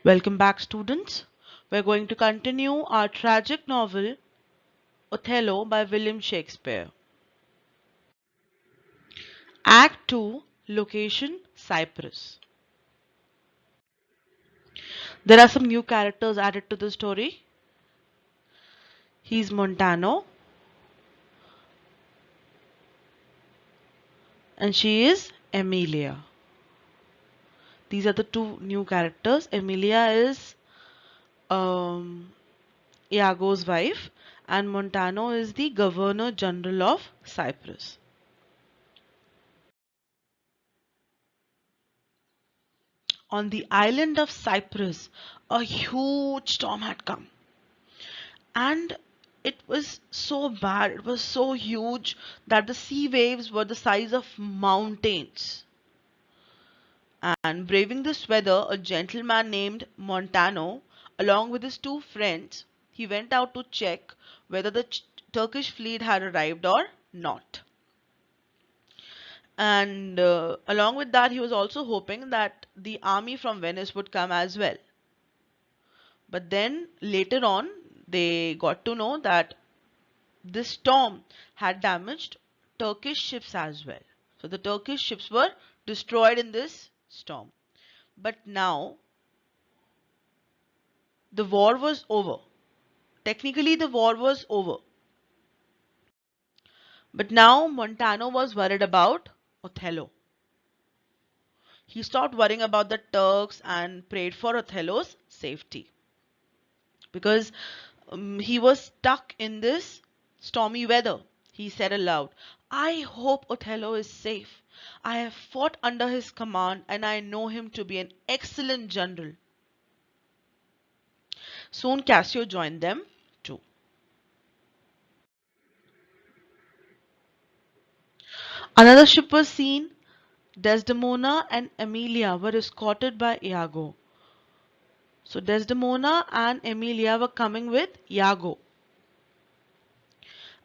Welcome back, students. We're going to continue our tragic novel Othello by William Shakespeare. Act 2, Location Cyprus. There are some new characters added to the story. He's Montano and she is Emilia. These are the two new characters. Emilia is um, Iago's wife and Montano is the Governor General of Cyprus. On the island of Cyprus, a huge storm had come. And it was so bad, it was so huge that the sea waves were the size of mountains. And braving this weather, a gentleman named Montano, along with his two friends, he went out to check whether the Turkish fleet had arrived or not. And along with that, he was also hoping that the army from Venice would come as well. But then later on, they got to know that this storm had damaged Turkish ships as well. So the Turkish ships were destroyed in this storm. But now the war was over. Technically, the war was over. But now Montano was worried about Othello. He stopped worrying about the Turks and prayed for Othello's safety. Because he was stuck in this stormy weather. He said aloud, I hope Othello is safe. I have fought under his command and I know him to be an excellent general. Soon Cassio joined them too. Another ship was seen. Desdemona and Emilia were escorted by Iago. So Desdemona and Emilia were coming with Iago.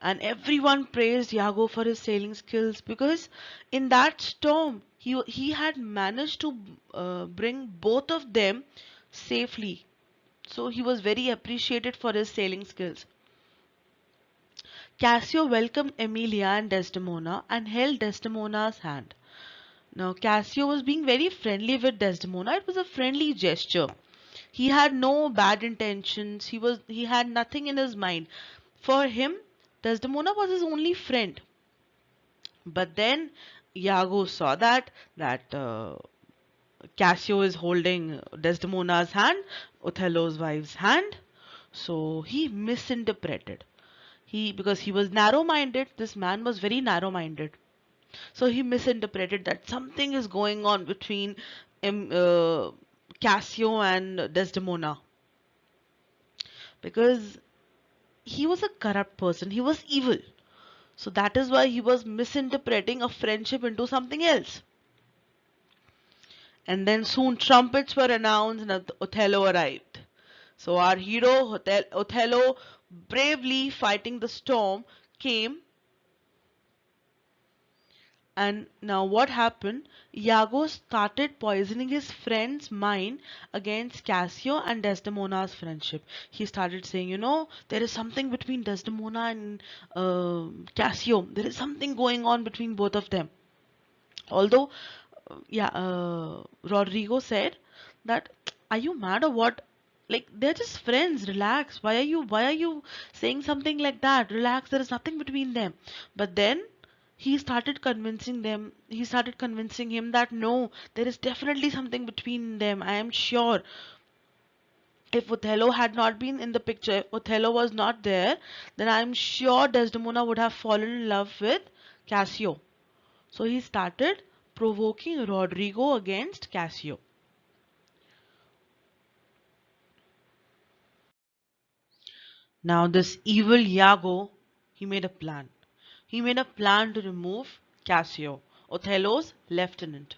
And everyone praised Iago for his sailing skills because in that storm he had managed to bring both of them safely. So he was very appreciated for his sailing skills. Cassio welcomed Emilia and Desdemona and held Desdemona's hand. Now Cassio was being very friendly with Desdemona. It was a friendly gesture. He had no bad intentions. He had nothing in his mind. For him, Desdemona was his only friend. But then Iago saw that Cassio is holding Desdemona's hand, Othello's wife's hand. So he misinterpreted. Because he was narrow-minded, this man was very narrow-minded. So he misinterpreted that something is going on between Cassio and Desdemona. Because he was a corrupt person, he was evil. So that is why he was misinterpreting a friendship into something else. And then soon trumpets were announced and Othello arrived. So our hero Othello, bravely fighting the storm, came. And now what happened? Iago started poisoning his friend's mind against Cassio and Desdemona's friendship. He started saying, there is something between Desdemona and Cassio. There is something going on between both of them. Although, Rodrigo said that, are you mad or what? Like, they're just friends. Relax. Why are you saying something like that? Relax. There is nothing between them. But then he started convincing them. He started convincing him that no, there is definitely something between them. I am sure. If Othello had not been in the picture, if Othello was not there, then I'm sure Desdemona would have fallen in love with Cassio. So he started provoking Rodrigo against Cassio. Now this evil Iago, he made a plan. He made a plan to remove Cassio, Othello's lieutenant.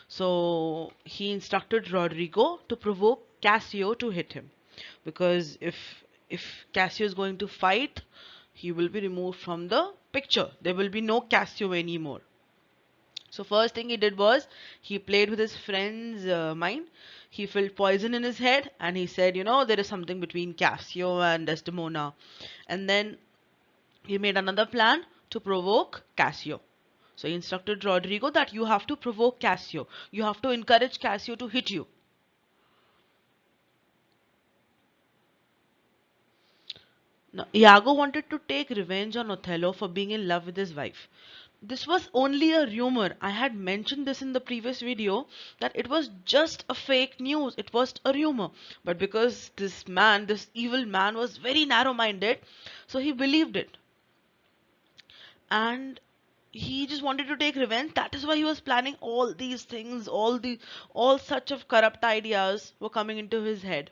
So he instructed Rodrigo to provoke Cassio to hit him. Because if Cassio is going to fight, he will be removed from the picture. There will be no Cassio anymore. So first thing he did was he played with his friend's mind. He filled poison in his head and he said, there is something between Cassio and Desdemona. And then he made another plan to provoke Cassio. So he instructed Rodrigo that you have to provoke Cassio. You have to encourage Cassio to hit you. Now, Iago wanted to take revenge on Othello for being in love with his wife. This was only a rumor. I had mentioned this in the previous video that it was just a fake news. It was a rumor. But because this man, this evil man, was very narrow minded, so he believed it. And he just wanted to take revenge. That is why he was planning all these things, all such of corrupt ideas were coming into his head.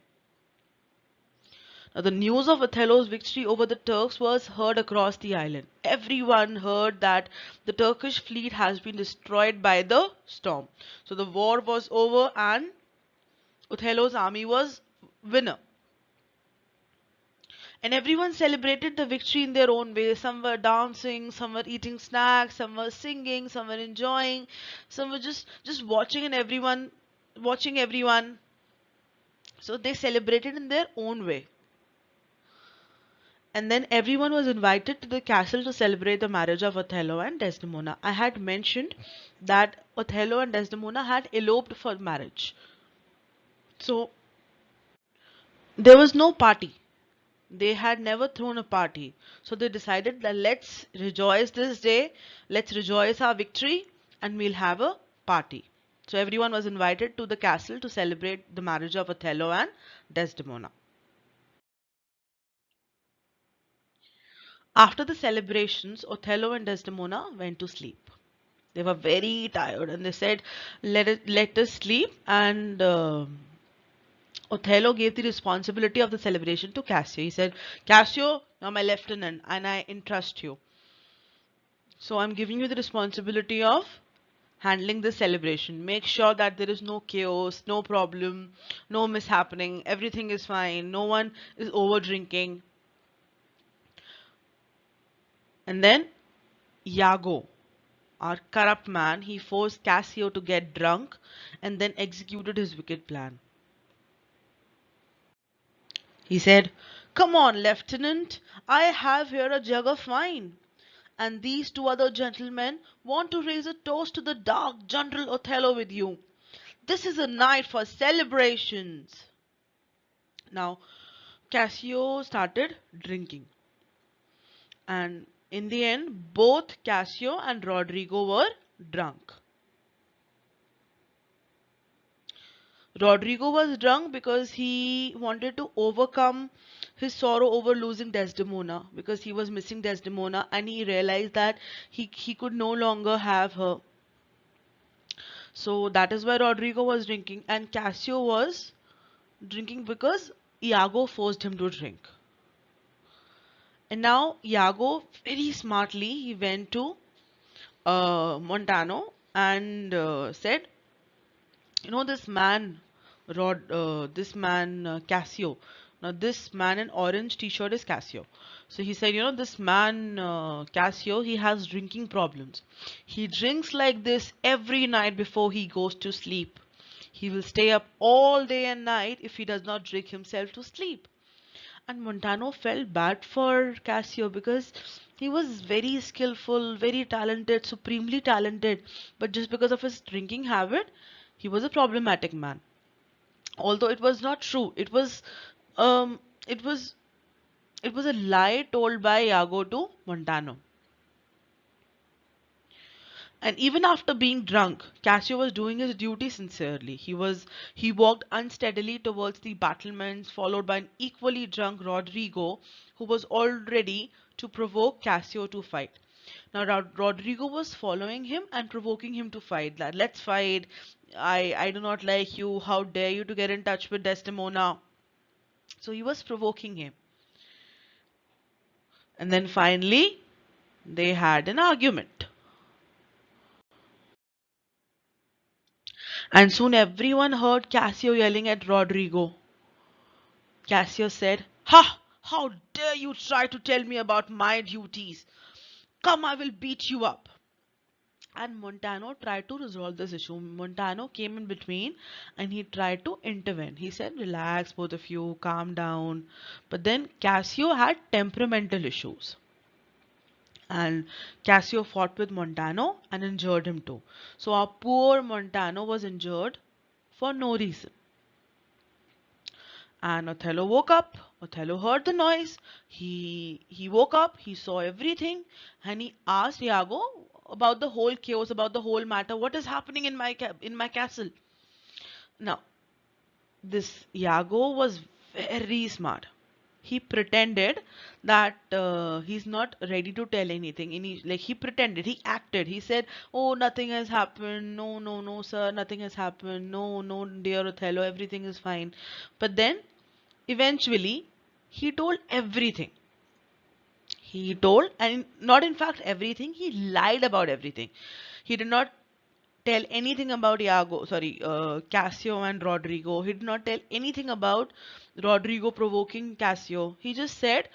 Now, the news of Othello's victory over the Turks was heard across the island. Everyone heard that the Turkish fleet has been destroyed by the storm. So the war was over and Othello's army was winner. And everyone celebrated the victory in their own way. Some were dancing, some were eating snacks, some were singing, some were enjoying, some were just watching and watching everyone. So they celebrated in their own way. And then everyone was invited to the castle to celebrate the marriage of Othello and Desdemona. I had mentioned that Othello and Desdemona had eloped for marriage. So there was no party. They had never thrown a party. So they decided that let's rejoice this day, let's rejoice our victory, and we'll have a party. So everyone was invited to the castle to celebrate the marriage of Othello and Desdemona. After the celebrations, Othello and Desdemona went to sleep. They were very tired and they said, let us sleep. And Othello gave the responsibility of the celebration to Cassio. He said, Cassio, you're my lieutenant and I entrust you. So I'm giving you the responsibility of handling this celebration. Make sure that there is no chaos, no problem, no mishappening. Everything is fine. No one is over drinking. And then Iago, our corrupt man, he forced Cassio to get drunk and then executed his wicked plan. He said, come on, Lieutenant, I have here a jug of wine. And these two other gentlemen want to raise a toast to the dark General Othello with you. This is a night for celebrations. Now, Cassio started drinking. And in the end, both Cassio and Rodrigo were drunk. Rodrigo was drunk because he wanted to overcome his sorrow over losing Desdemona, because he was missing Desdemona and he realized that he could no longer have her. So that is why Rodrigo was drinking, and Cassio was drinking because Iago forced him to drink. And now Iago very smartly he went to Montano and said, this man Cassio. Now this man in orange t-shirt is Cassio. So he said, this man Cassio, he has drinking problems. He drinks like this every night before he goes to sleep. He will stay up all day and night if he does not drink himself to sleep. And Montano felt bad for Cassio because he was very skillful, very talented, supremely talented. But just because of his drinking habit, he was a problematic man. Although it was not true, um, it was it was a lie told by Iago to Montano. And even after being drunk, Cassio was doing his duty sincerely. He walked unsteadily towards the battlements, followed by an equally drunk Rodrigo, who was all ready to provoke Cassio to fight. Now Rodrigo was following him and provoking him to fight. That let's fight. I do not like you. How dare you to get in touch with Desdemona? So he was provoking him. And then finally, they had an argument. And soon everyone heard Cassio yelling at Rodrigo. Cassio said, ha! How dare you try to tell me about my duties? Come, I will beat you up. And Montano tried to resolve this issue. Montano came in between and he tried to intervene. He said, relax, both of you, calm down. But then Cassio had temperamental issues. And Cassio fought with Montano and injured him too. So our poor Montano was injured for no reason. And Othello woke up. Othello heard the noise. He woke up. He saw everything, and he asked Iago about the whole chaos, about the whole matter. What is happening in my castle? Now, this Iago was very smart. He pretended that he's not ready to tell anything. Like he pretended, he acted. He said, "Oh, nothing has happened. No, no, no, sir, nothing has happened. No, no, dear Othello, everything is fine." But then eventually, he told everything. He told, and not in fact everything, he lied about everything. He did not tell anything about Cassio and Rodrigo. He did not tell anything about Rodrigo provoking Cassio. He just said,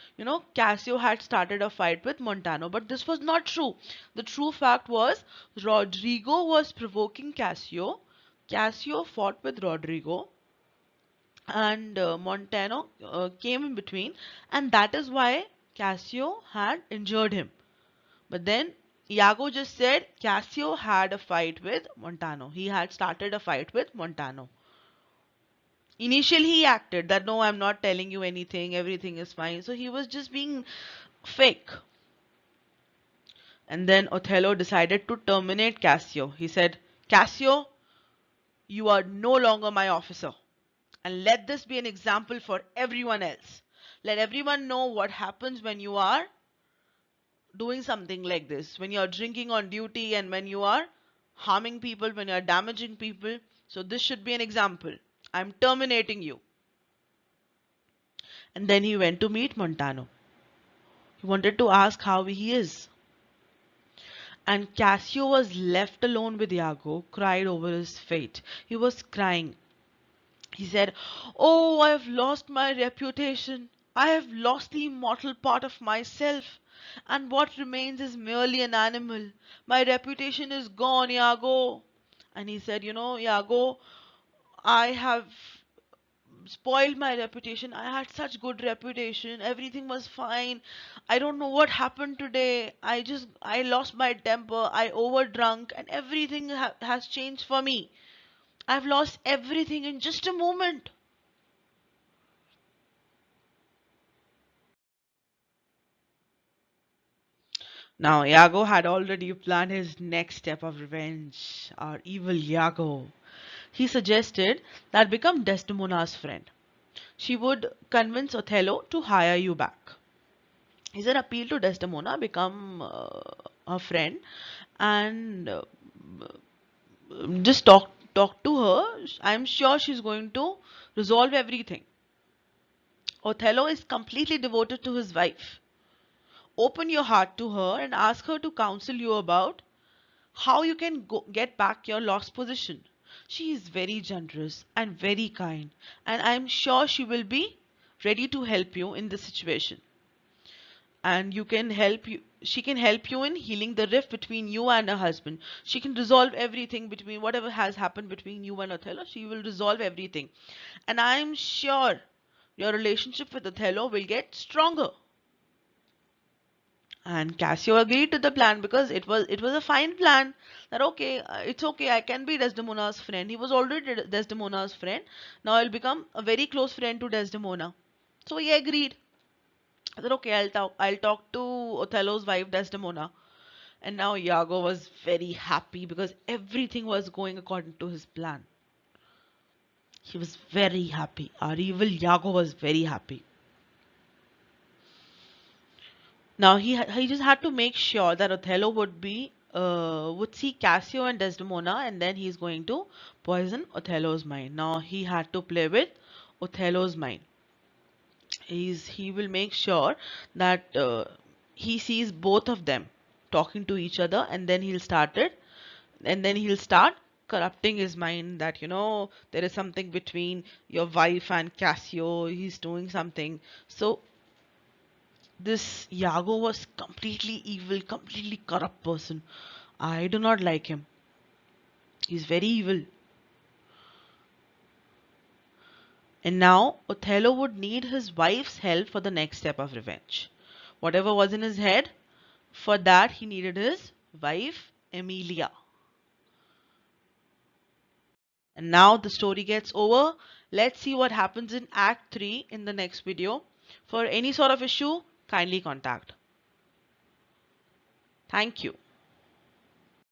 Cassio had started a fight with Montano, but this was not true. The true fact was Rodrigo was provoking Cassio. Cassio fought with Rodrigo and Montano came in between, and that is why Cassio had injured him. But then Iago just said Cassio had a fight with Montano. He had started a fight with Montano. Initially, he acted that no, I'm not telling you anything, everything is fine. So he was just being fake. And then Othello decided to terminate Cassio. He said, Cassio, you are no longer my officer. And let this be an example for everyone else. Let everyone know what happens when you are doing something like this, when you are drinking on duty and when you are harming people, when you are damaging people. So this should be an example. I'm terminating you. And then he went to meet Montano. He wanted to ask how he is. And Cassio was left alone with Iago, cried over his fate. He was crying. He said, "Oh, I have lost my reputation. I have lost the immortal part of myself. And what remains is merely an animal. My reputation is gone, Iago." And he said, Iago, I have spoiled my reputation. I had such good reputation. Everything was fine. I don't know what happened today. I lost my temper. I overdrunk and everything has changed for me. I've lost everything in just a moment. Now, Iago had already planned his next step of revenge. Our evil Iago. He suggested that become Desdemona's friend. She would convince Othello to hire you back. He said, appeal to Desdemona, become a friend, and just talk to her. I'm sure she's going to resolve everything. Othello is completely devoted to his wife. Open your heart to her and ask her to counsel you about how you can get back your lost position. She is very generous and very kind, and I am sure she will be ready to help you in this situation. And she can help you in healing the rift between you and her husband. She can resolve everything between whatever has happened between you and Othello. She will resolve everything. And I am sure your relationship with Othello will get stronger. And Cassio agreed to the plan because it was a fine plan that okay, it's okay, I can be Desdemona's friend. He was already Desdemona's friend. Now I'll become a very close friend to Desdemona. So he agreed. I said okay, I'll talk to Othello's wife Desdemona. And now Iago was very happy because everything was going according to his plan. He was very happy. Our evil Iago was very happy. Now he just had to make sure that Othello would see Cassio and Desdemona, and then he's going to poison Othello's mind. Now he had to play with Othello's mind. He will make sure that he sees both of them talking to each other, and then he'll start corrupting his mind that there is something between your wife and Cassio. He's doing something. So this Iago was completely evil, completely corrupt person. I do not like him. He's very evil. And now Othello would need his wife's help for the next step of revenge. Whatever was in his head, for that he needed his wife Emilia. And now the story gets over. Let's see what happens in Act 3 in the next video. For any sort of issue, kindly contact. Thank you.